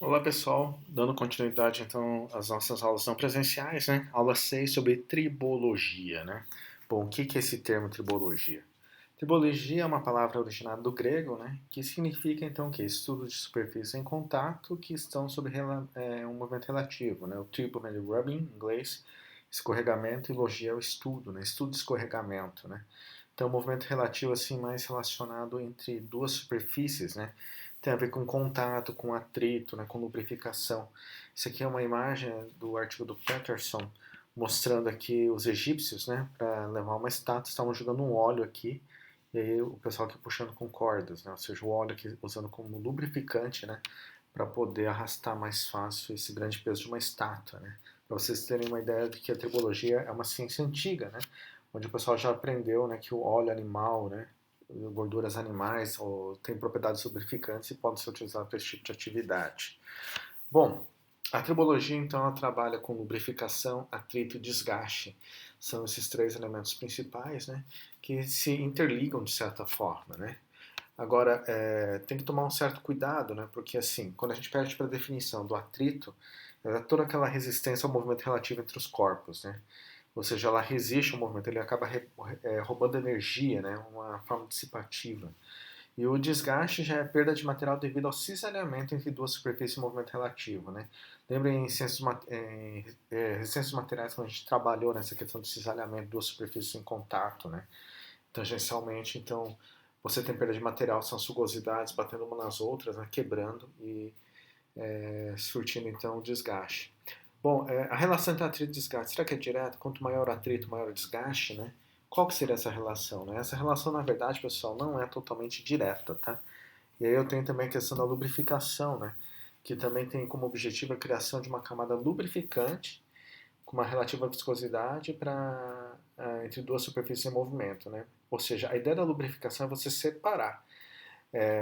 Olá pessoal, dando continuidade então às nossas aulas não presenciais, né? Aula 6 sobre tribologia, né? Bom, o que é esse termo tribologia? Tribologia é uma palavra originada do grego, né? Que significa então o quê? Estudo de superfície em contato que estão sob um movimento relativo, né? O tribo vem de rubbing, em inglês, escorregamento, e logia é o estudo, né? Estudo de escorregamento, né? Então, um movimento relativo assim mais relacionado entre duas superfícies, né? Tem a ver com contato, com atrito, né? Com lubrificação. Isso aqui é uma imagem do artigo do Peterson mostrando aqui os egípcios, né? Para levar uma estátua, estavam jogando um óleo aqui e aí o pessoal aqui puxando com cordas, né? Ou seja, o óleo aqui usando como lubrificante, né? Para poder arrastar mais fácil esse grande peso de uma estátua, né? Para vocês terem uma ideia de que a tribologia é uma ciência antiga, né? Onde o pessoal já aprendeu, né, que o óleo animal, né, gorduras animais, ou, tem propriedades lubrificantes e podem ser utilizadas para esse tipo de atividade. Bom, a tribologia então ela trabalha com lubrificação, atrito e desgaste. São esses três elementos principais, né, que se interligam de certa forma, né. Agora, tem que tomar um certo cuidado, né, porque assim, quando a gente perde para a definição do atrito, é toda aquela resistência ao movimento relativo entre os corpos, né? Ou seja, ela resiste ao movimento, ele acaba roubando energia, né, uma forma dissipativa. E o desgaste já é perda de material devido ao cisalhamento entre duas superfícies em movimento relativo. Né? Lembrem em ciências materiais quando a gente trabalhou nessa questão de cisalhamento de duas superfícies em contato, né? Tangencialmente, então você tem perda de material, são sugosidades batendo uma nas outras, né, quebrando e surtindo então o desgaste. Bom, a relação entre atrito e desgaste, será que é direto? Quanto maior o atrito, maior o desgaste, né? Qual que seria essa relação? Né? Essa relação, na verdade, pessoal, não é totalmente direta, tá? E aí eu tenho também a questão da lubrificação, né? Que também tem como objetivo a criação de uma camada lubrificante com uma relativa viscosidade entre duas superfícies em movimento, né? Ou seja, a ideia da lubrificação é você separar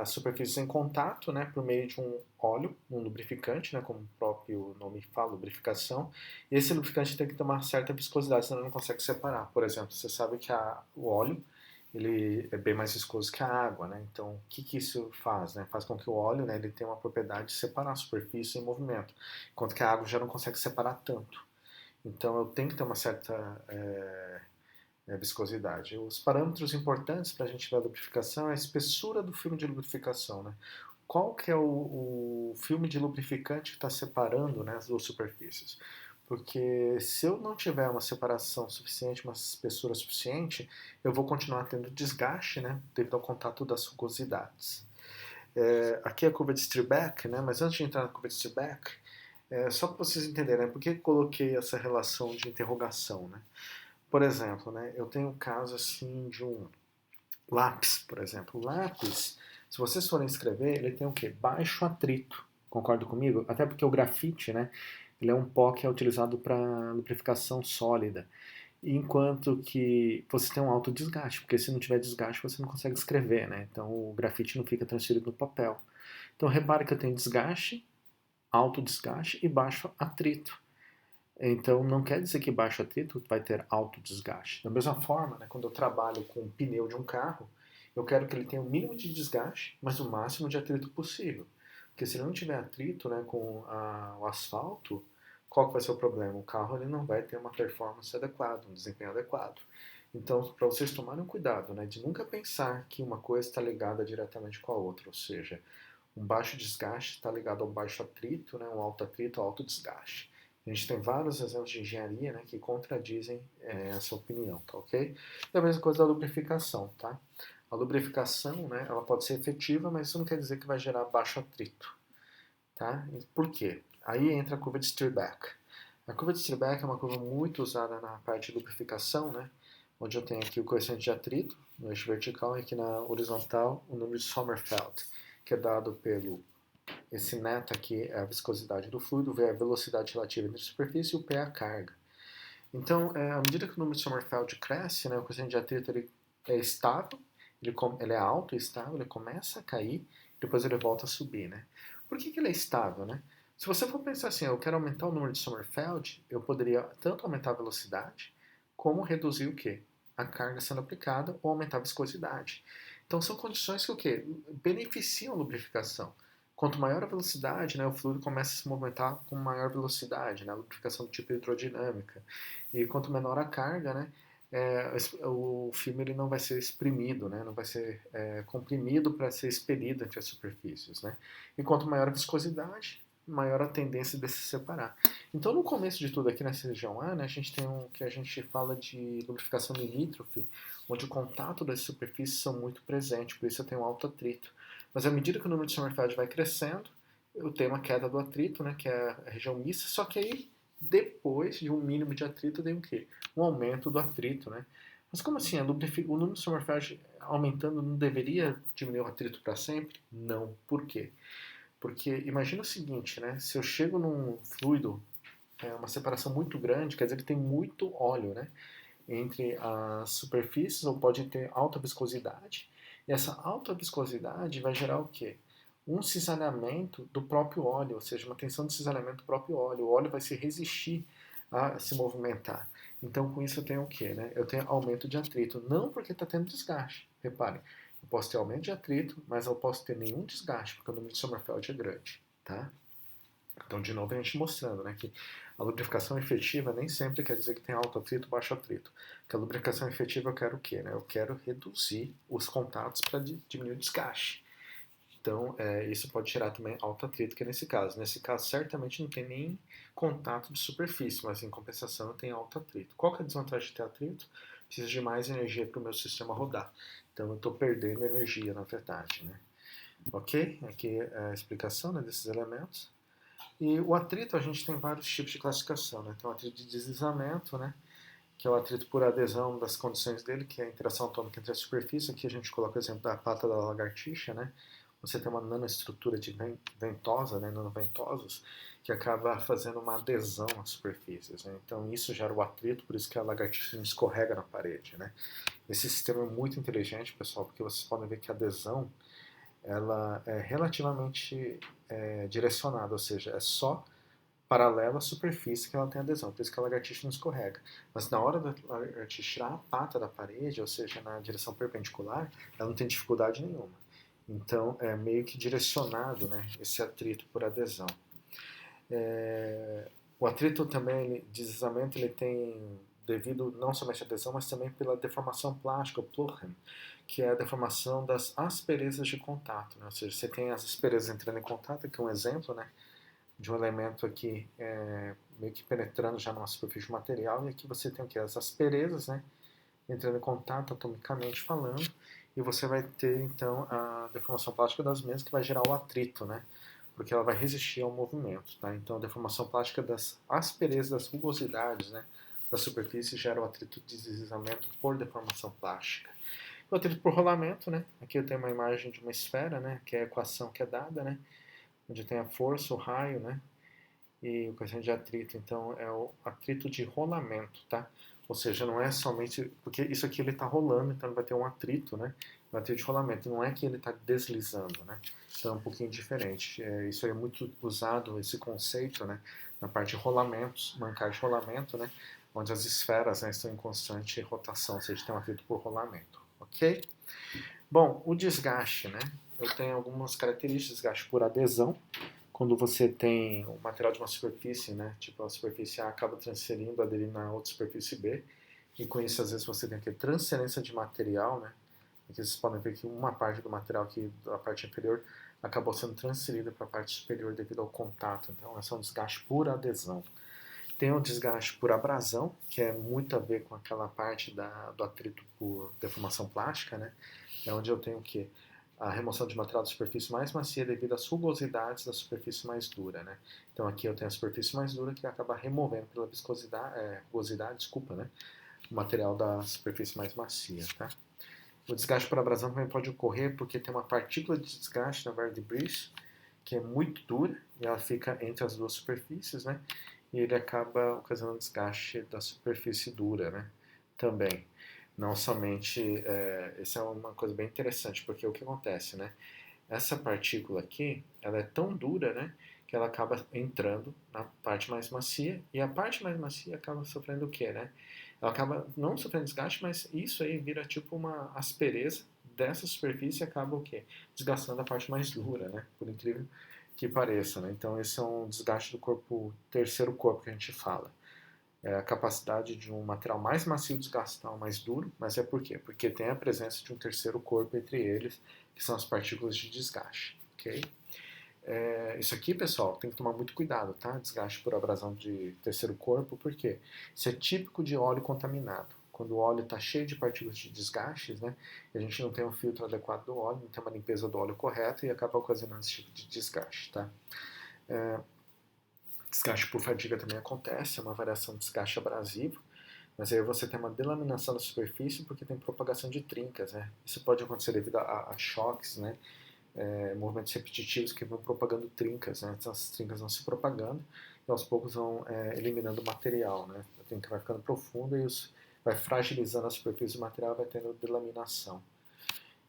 as superfícies em contato, né, por meio de um óleo, um lubrificante, né, como o próprio nome fala, lubrificação. E esse lubrificante tem que ter uma certa viscosidade, senão ele não consegue separar. Por exemplo, você sabe que o óleo ele é bem mais viscoso que a água, né? Então, o que isso faz? Né? Faz com que o óleo, né, ele tenha uma propriedade de separar a superfície em movimento, enquanto que a água já não consegue separar tanto. Então, eu tenho que ter uma certa viscosidade. Os parâmetros importantes para a gente ver a lubrificação é a espessura do filme de lubrificação, né? Qual que é o filme de lubrificante que está separando, né, as duas superfícies? Porque se eu não tiver uma separação suficiente, uma espessura suficiente, eu vou continuar tendo desgaste, né, devido ao contato das rugosidades. Aqui é a curva de Stierbeck, né, mas antes de entrar na curva de Stierbeck, só para vocês entenderem, né, por que eu coloquei essa relação de interrogação, né? Por exemplo, né, eu tenho um caso assim de um lápis, por exemplo. O lápis, se vocês forem escrever, ele tem o quê? Baixo atrito. Concorda comigo? Até porque o grafite, né, ele é um pó que é utilizado para lubrificação sólida. Enquanto que você tem um alto desgaste, porque se não tiver desgaste você não consegue escrever, né? Então o grafite não fica transferido no papel. Então repare que eu tenho desgaste, alto desgaste e baixo atrito. Então, não quer dizer que baixo atrito vai ter alto desgaste. Da mesma forma, né, quando eu trabalho com o pneu de um carro, eu quero que ele tenha o mínimo de desgaste, mas o máximo de atrito possível. Porque se ele não tiver atrito, né, com o asfalto, qual que vai ser o problema? O carro ele não vai ter uma performance adequada, um desempenho adequado. Então, para vocês tomarem cuidado, né, de nunca pensar que uma coisa está ligada diretamente com a outra, ou seja, um baixo desgaste está ligado ao baixo atrito, né, um alto atrito ao alto desgaste. A gente tem vários exemplos de engenharia, né, que contradizem essa opinião, tá ok? E a mesma coisa da lubrificação, tá? A lubrificação, né, ela pode ser efetiva, mas isso não quer dizer que vai gerar baixo atrito, tá? E por quê? Aí entra a curva de Stierbeck. A curva de Stierbeck é uma curva muito usada na parte de lubrificação, né? Onde eu tenho aqui o coeficiente de atrito no eixo vertical e aqui na horizontal o número de Sommerfeld, que é dado pelo esse neto aqui é a viscosidade do fluido, V é a velocidade relativa entre a superfície e o P é a carga. Então, à medida que o número de Sommerfeld cresce, né, o coeficiente de atrito ele é estável, ele é alto e estável, ele começa a cair, depois ele volta a subir. Né? Por que ele é estável? Né? Se você for pensar assim, eu quero aumentar o número de Sommerfeld, eu poderia tanto aumentar a velocidade, como reduzir o quê? A carga sendo aplicada ou aumentar a viscosidade. Então são condições que o quê? Beneficiam a lubrificação. Quanto maior a velocidade, né, o fluido começa a se movimentar com maior velocidade, né, a lubrificação do tipo hidrodinâmica. E quanto menor a carga, né, o filme ele não vai ser exprimido, né, não vai ser comprimido para ser expelido entre as superfícies. Né. E quanto maior a viscosidade, maior a tendência de se separar. Então, no começo de tudo aqui nessa região A, né, a gente tem um que a gente fala de lubrificação limítrofe, onde o contato das superfícies são muito presentes, por isso eu tenho um alto atrito. Mas à medida que o número de Sommerfeld vai crescendo, eu tenho uma queda do atrito, né, que é a região mista, só que aí, depois de um mínimo de atrito, eu tenho o quê? Um aumento do atrito, né? Mas como assim? O número de Sommerfeld aumentando não deveria diminuir o atrito para sempre? Não. Por quê? Porque imagina o seguinte, né? Se eu chego num fluido, uma separação muito grande, quer dizer que tem muito óleo, né? Entre as superfícies, ou pode ter alta viscosidade. E essa alta viscosidade vai gerar o quê? Um cisalhamento do próprio óleo, ou seja, uma tensão de cisalhamento do próprio óleo. O óleo vai se resistir a se movimentar. Então, com isso eu tenho o quê? Né? Eu tenho aumento de atrito. Não porque está tendo desgaste. Reparem, eu posso ter aumento de atrito, mas eu posso ter nenhum desgaste, porque o número de Sommerfeld é grande. Tá? Então, de novo, a gente mostrando, né, que a lubrificação efetiva nem sempre quer dizer que tem alto atrito ou baixo atrito. Porque a lubrificação efetiva eu quero o quê? Né? Eu quero reduzir os contatos para diminuir o desgaste. Então, isso pode gerar também alto atrito, que é nesse caso. Nesse caso, certamente não tem nem contato de superfície, mas em compensação tem alto atrito. Qual que é a desvantagem de ter atrito? Precisa de mais energia para o meu sistema rodar. Então, eu estou perdendo energia, na verdade. Né? Ok? Aqui é a explicação, né, desses elementos. E o atrito, a gente tem vários tipos de classificação, né? Tem o atrito de deslizamento, né? Que é o atrito por adesão das condições dele, que é a interação atômica entre a superfície. Aqui a gente coloca o exemplo da pata da lagartixa, né? Você tem uma nanoestrutura de ventosa, né? Nanoventosos, que acaba fazendo uma adesão às superfícies, né? Então isso gera o atrito, por isso que a lagartixa não escorrega na parede, né? Esse sistema é muito inteligente, pessoal, porque vocês podem ver que a adesão ela é relativamente direcionada, ou seja, é só paralela à superfície que ela tem adesão, por isso que a lagartixa não escorrega. Mas na hora da lagartixa tirar a pata da parede, ou seja, na direção perpendicular, ela não tem dificuldade nenhuma. Então é meio que direcionado, né, esse atrito por adesão. O atrito também, deslizamento, ele tem devido não somente à adesão, mas também pela deformação plástica, o Plochem, que é a deformação das asperezas de contato. Né? Ou seja, você tem as asperezas entrando em contato, aqui é um exemplo, né, de um elemento aqui meio que penetrando já numa superfície do material, e aqui você tem aqui as asperezas, né, entrando em contato atomicamente falando, e você vai ter então a deformação plástica das mesmas que vai gerar o atrito, né, porque ela vai resistir ao movimento. Tá? Então a deformação plástica das asperezas, das rugosidades, né, da superfície gera o atrito de deslizamento por deformação plástica. O atrito por rolamento, né, aqui eu tenho uma imagem de uma esfera, né, que é a equação que é dada, né, onde tem a força, o raio, né, e o coeficiente de atrito. Então é o atrito de rolamento, tá? Ou seja, não é somente porque isso aqui ele está rolando, então ele vai ter um atrito, né? Um atrito de rolamento. Não é que ele está deslizando, né? Então é um pouquinho diferente. Isso aí é muito usado esse conceito, né? Na parte de rolamentos, mancar de rolamento, né? Onde as esferas, né, estão em constante rotação, ou seja, tem um atrito por rolamento, ok? Bom, o desgaste, né? Eu tenho algumas características de desgaste por adesão. Quando você tem o material de uma superfície, né? Tipo a superfície A acaba transferindo, aderindo na outra superfície B. E com isso, às vezes, você tem aqui transferência de material, né? Aqui vocês podem ver que uma parte do material aqui, da parte inferior, acabou sendo transferida para a parte superior devido ao contato. Então, esse é um desgaste por adesão. Tem o desgaste por abrasão, que é muito a ver com aquela parte do atrito por deformação plástica, né? É onde eu tenho o quê? A remoção de material da superfície mais macia devido às rugosidades da superfície mais dura, né? Então aqui eu tenho a superfície mais dura que acaba removendo pela rugosidade, desculpa, né? O material da superfície mais macia, tá? O desgaste por abrasão também pode ocorrer porque tem uma partícula de desgaste na Verde Breeze que é muito dura e ela fica entre as duas superfícies, né? E ele acaba ocasionando desgaste da superfície dura, né? Também. Não somente, isso é uma coisa bem interessante, porque o que acontece, né? Essa partícula aqui, ela é tão dura, né? Que ela acaba entrando na parte mais macia, e a parte mais macia acaba sofrendo o quê, né? Ela acaba não sofrendo desgaste, mas isso aí vira tipo uma aspereza dessa superfície e acaba o quê? Desgastando a parte mais dura, né? Por incrível que pareça, né? Então esse é um desgaste do corpo, terceiro corpo que a gente fala. É a capacidade de um material mais macio desgastar o mais duro, mas é por quê? Porque tem a presença de um terceiro corpo entre eles, que são as partículas de desgaste, ok? Isso aqui, pessoal, tem que tomar muito cuidado, tá? Desgaste por abrasão de terceiro corpo, por quê? Isso é típico de óleo contaminado. Quando o óleo está cheio de partículas de desgastes, né, e a gente não tem um filtro adequado do óleo, não tem uma limpeza do óleo correta e acaba ocasionando esse tipo de desgaste, tá? Desgaste por fadiga também acontece, é uma variação de desgaste abrasivo, mas aí você tem uma delaminação da superfície porque tem propagação de trincas, né? Isso pode acontecer devido a choques, né? Movimentos repetitivos que vão propagando trincas, né? Então, essas trincas vão se propagando e aos poucos vão eliminando o material, né? A trinca vai ficando profunda e vai fragilizando a superfície do material, vai tendo delaminação.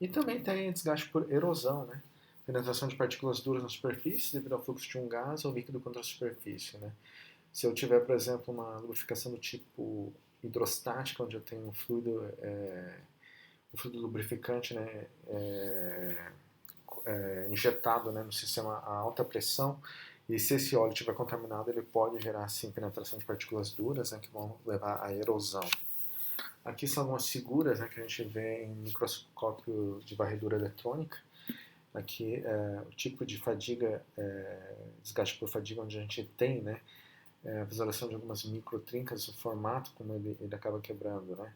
E também tem desgaste por erosão, né? Penetração de partículas duras na superfície devido ao fluxo de um gás ou líquido contra a superfície, né? Se eu tiver, por exemplo, uma lubrificação do tipo hidrostática, onde eu tenho um fluido lubrificante, né, injetado, né, no sistema a alta pressão, e se esse óleo estiver contaminado, ele pode gerar, sim, penetração de partículas duras, né, que vão levar à erosão. Aqui são algumas figuras, né, que a gente vê em microscópio de varredura eletrônica. Aqui o tipo de fadiga, desgaste por fadiga, onde a gente tem, né, a visualização de algumas microtrincas, o formato como ele acaba quebrando, né?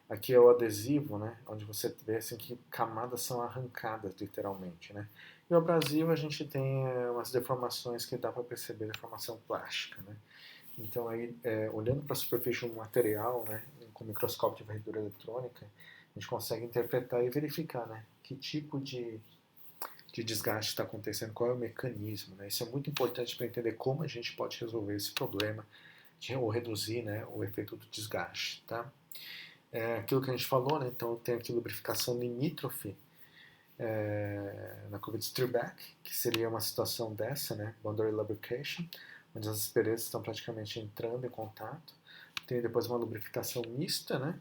Aqui é o adesivo, né? Onde você vê assim, que camadas são arrancadas, literalmente, né? E o abrasivo a gente tem umas deformações que dá para perceber, deformação plástica, né? Então aí, olhando para a superfície do material, né, com microscópio de varredura eletrônica, a gente consegue interpretar e verificar, né, que tipo de desgaste está acontecendo, qual é o mecanismo. Né? Isso é muito importante para entender como a gente pode resolver esse problema ou reduzir, né, o efeito do desgaste. Tá? Aquilo que a gente falou, né? Então tem aqui lubrificação limítrofe na curva de Stierbeck, que seria uma situação dessa, né? Boundary lubrication, onde as asperezas estão praticamente entrando em contato. Tem depois uma lubrificação mista, né?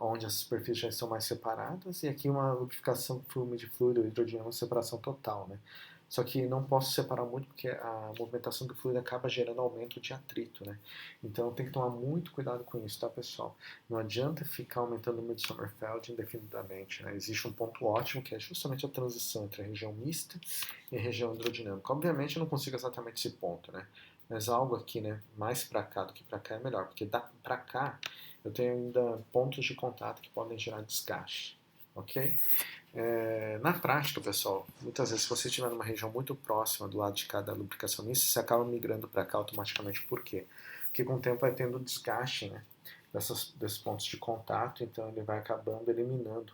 Onde as superfícies já estão mais separadas, e aqui uma lubrificação de fluido hidrodinâmico, separação total, né? Só que não posso separar muito porque a movimentação do fluido acaba gerando aumento de atrito, né? Então tem que tomar muito cuidado com isso, tá, pessoal? Não adianta ficar aumentando o número de Sommerfeld indefinidamente, né? Existe um ponto ótimo que é justamente a transição entre a região mista e a região hidrodinâmica. Obviamente eu não consigo exatamente esse ponto, né? Mas algo aqui, né, mais para cá do que para cá é melhor, porque para cá eu tenho ainda pontos de contato que podem gerar desgaste, ok? Na prática, pessoal, muitas vezes se você estiver numa região muito próxima do lado de cada lubrificacionista, você acaba migrando para cá automaticamente. Por quê? Porque com o tempo vai tendo desgaste, né, desses pontos de contato, então ele vai acabando eliminando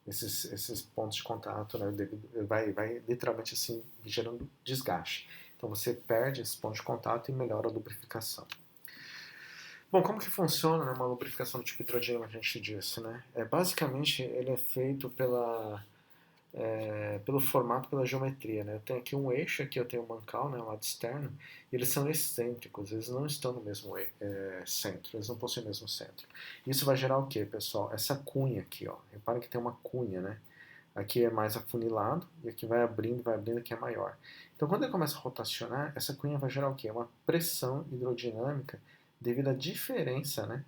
esses pontos de contato, né, vai literalmente assim gerando desgaste. Então você perde esse ponto de contato e melhora a lubrificação. Bom, como que funciona, né, uma lubrificação do tipo hidrogênio, a gente disse, né? Basicamente, ele é feito pelo formato, pela geometria, né? Eu tenho aqui um eixo, aqui eu tenho um mancal, né, um lado externo, e eles são excêntricos, eles não estão no mesmo centro, eles não possuem o mesmo centro. Isso vai gerar o quê, pessoal? Essa cunha aqui, ó. Repara que tem uma cunha, né? Aqui é mais afunilado, e aqui vai abrindo, aqui é maior. Então, quando ele começa a rotacionar, essa cunha vai gerar o quê? Uma pressão hidrodinâmica devido à diferença, né,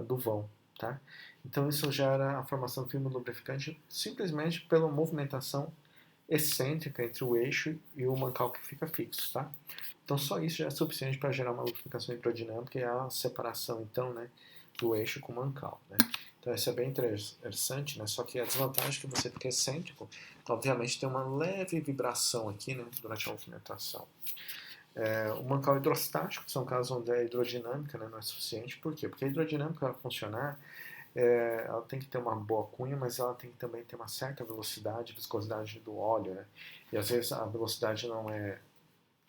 do vão. Tá? Então isso gera a formação do filme lubrificante simplesmente pela movimentação excêntrica entre o eixo e o mancal que fica fixo. Tá? Então só isso já é suficiente para gerar uma lubrificação hidrodinâmica e a separação então, né, do eixo com o mancal. Né? Então isso é bem interessante, né? Só que a desvantagem é que você fica excêntrico, obviamente tem uma leve vibração aqui, né, durante a movimentação. O mancal hidrostático são casos onde a hidrodinâmica, né, não é suficiente. Por quê? Porque a hidrodinâmica, para funcionar, ela tem que ter uma boa cunha, mas ela tem que também ter uma certa velocidade, viscosidade do óleo. Né? E às vezes a velocidade não é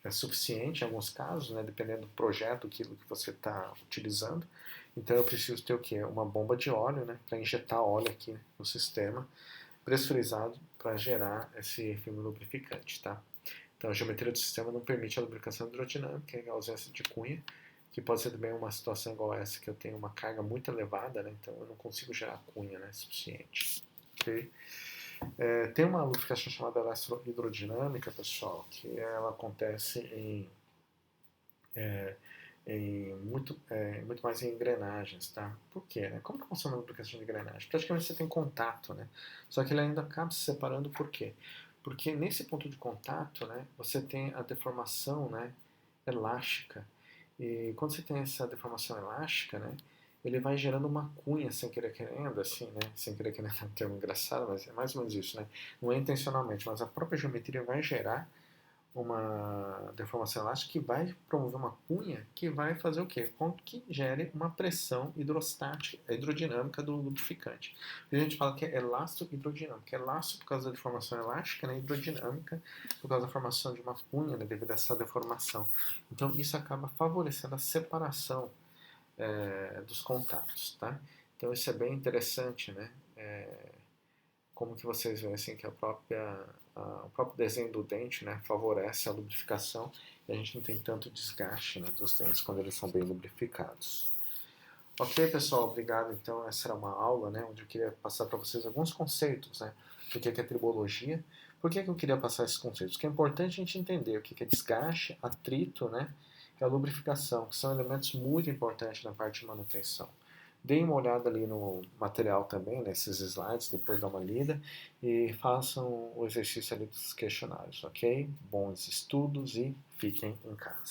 suficiente em alguns casos, né, dependendo do projeto, aquilo que você está utilizando. Então eu preciso ter o quê? Uma bomba de óleo, né, para injetar óleo aqui no sistema, pressurizado para gerar esse filme lubrificante. Tá? Então, a geometria do sistema não permite a lubrificação hidrodinâmica, a ausência de cunha, que pode ser também uma situação igual essa, que eu tenho uma carga muito elevada, né? Então eu não consigo gerar cunha, né, suficiente. Okay? Tem uma lubrificação chamada eletrohidrodinâmica, pessoal, que ela acontece muito mais em engrenagens, tá? Por quê? Né? Como que funciona a lubrificação de engrenagem? Praticamente você tem contato, né? Só que ele ainda acaba se separando por quê? Porque nesse ponto de contato, né, você tem a deformação, né, elástica. E quando você tem essa deformação elástica, né, ele vai gerando uma cunha sem querer querendo, assim, né? Sem querer querendo é um termo engraçado, mas é mais ou menos isso, né? Não é intencionalmente, mas a própria geometria vai gerar uma deformação elástica que vai promover uma cunha que vai fazer o quê? Com que gere uma pressão hidrostática, hidrodinâmica do lubrificante. A gente fala que é elasto-hidrodinâmica. Elasto por causa da deformação elástica, né? Hidrodinâmica por causa da formação de uma cunha, né? Devido a essa deformação. Então isso acaba favorecendo a separação dos contatos, tá? Então isso é bem interessante, né? Como que vocês veem assim que o próprio desenho do dente, né, favorece a lubrificação e a gente não tem tanto desgaste, né, dos dentes quando eles são bem lubrificados. Ok, pessoal, obrigado. Então essa era uma aula, né, onde eu queria passar para vocês alguns conceitos, né, do que é tribologia. Por que eu queria passar esses conceitos? Porque é importante a gente entender o que é desgaste, atrito, né, e a lubrificação, que são elementos muito importantes na parte de manutenção. Deem uma olhada ali no material também, nesses slides, depois dá uma lida e façam o exercício ali dos questionários, ok? Bons estudos e fiquem em casa.